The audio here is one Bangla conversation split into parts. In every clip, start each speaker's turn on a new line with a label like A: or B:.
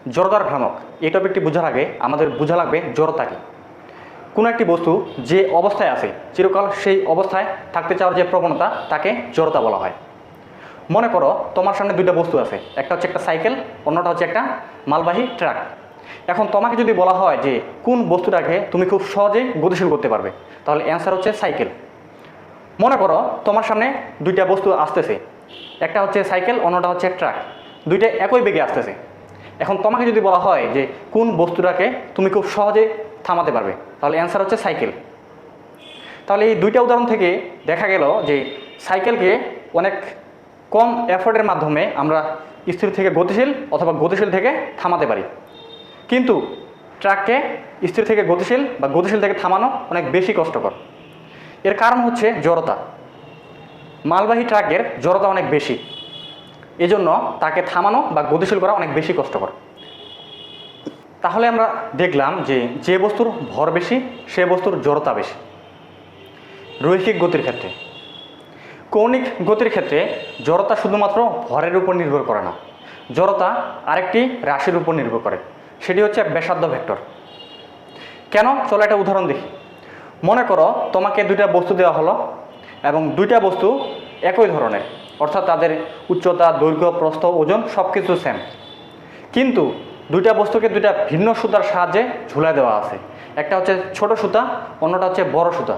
A: জড়তার ভ্রামক এই টপিকটি বোঝার আগে আমাদের বোঝা লাগবে জড়তা কি। কোনো একটি বস্তু যে অবস্থায় আছে চিরকাল সেই অবস্থায় থাকতে চাওয়ার যে প্রবণতা তাকে জড়তা বলা হয়। মনে করো তোমার সামনে দুইটা বস্তু আছে, একটা হচ্ছে একটা সাইকেল, অন্যটা হচ্ছে একটা মালবাহী ট্রাক। এখন তোমাকে যদি বলা হয় যে কোন বস্তুটাকে তুমি খুব সহজেই গতিশীল করতে পারবে, তাহলে অ্যান্সার হচ্ছে সাইকেল। মনে করো তোমার সামনে দুইটা বস্তু আসতেছে, একটা হচ্ছে সাইকেল, অন্যটা হচ্ছে ট্রাক, দুইটা একই বেগে আসতেছে। এখন তোমাকে যদি বলা হয় যে কোন বস্তুটাকে তুমি খুব সহজে থামাতে পারবে, তাহলে অ্যান্সার হচ্ছে সাইকেল। তাহলে এই দুইটা উদাহরণ থেকে দেখা গেল যে সাইকেলকে অনেক কম এফোর্টের মাধ্যমে আমরা স্থির থেকে গতিশীল অথবা গতিশীল থেকে থামাতে পারি, কিন্তু ট্রাককে স্থির থেকে গতিশীল বা গতিশীল থেকে থামানো অনেক বেশি কষ্টকর। এর কারণ হচ্ছে জড়তা। মালবাহী ট্রাকের জড়তা অনেক বেশি, এজন্য তাকে থামানো বা গতিশীল করা অনেক বেশি কষ্টকর। তাহলে আমরা দেখলাম যে যে বস্তুর ভর বেশি সে বস্তুর জড়তা বেশি। রৈখিক গতির ক্ষেত্রে, কৌণিক গতির ক্ষেত্রে জড়তা শুধুমাত্র ভরের উপর নির্ভর করে না, জড়তা আরেকটি রাশির উপর নির্ভর করে, সেটি হচ্ছে ব্যাসার্ধ ভেক্টর। কেন? চলো একটা উদাহরণ দেখি। মনে করো তোমাকে দুইটা বস্তু দেওয়া হলো এবং দুইটা বস্তু একই ধরনের, অর্থাৎ তাদের উচ্চতা, দৈর্ঘ্য, প্রস্থ, ওজন সব কিছু সেম, কিন্তু দুইটা বস্তুকে দুইটা ভিন্ন সুতার সাহায্যে ঝুলাই দেওয়া আছে। একটা হচ্ছে ছোট সুতা, অন্যটা হচ্ছে বড় সুতা।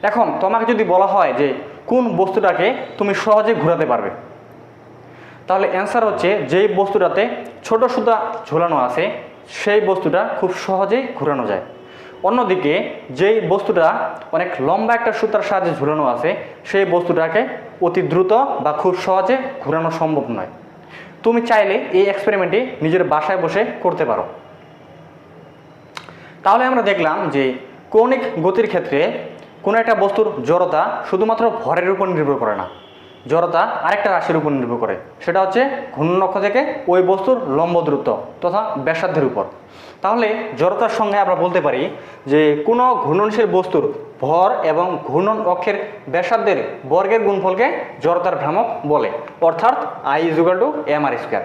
A: এখন তোমাকে যদি বলা হয় যে কোন বস্তুটাকে তুমি সহজে ঘোরাতে পারবে, তাহলে অ্যান্সার হচ্ছে যেই বস্তুটাতে ছোট সুতা ঝোলানো আছে সেই বস্তুটা খুব সহজেই ঘোরানো যায়। অন্যদিকে যেই বস্তুটা অনেক লম্বা একটা সুতার সাহায্যে ঝুলানো আছে সেই বস্তুটাকে অতি দ্রুত বা খুব সহজে ঘোরানো সম্ভব নয়। তুমি চাইলে এই এক্সপেরিমেন্টটি নিজের বাসায় বসে করতে পারো। তাহলে আমরা দেখলাম যে কৌণিক গতির ক্ষেত্রে কোনো একটা বস্তুর জড়তা শুধুমাত্র ভরের উপর নির্ভর করে না, জড়তা আরেকটা রাশির উপর নির্ভর করে, সেটা হচ্ছে ঘূর্ণন থেকে ওই বস্তুর লম্ব দূরত্ব তথা ব্যাসার্ধের উপর। তাহলে জড়তার সঙ্গে আমরা বলতে পারি যে কোনো ঘূর্ণনশীল বস্তুর ভর এবং ঘূর্ণন অক্ষের ব্যাসার্ধের বর্গের গুণফলকে জড়তার ভ্রামক বলে, অর্থাৎ I = mr²।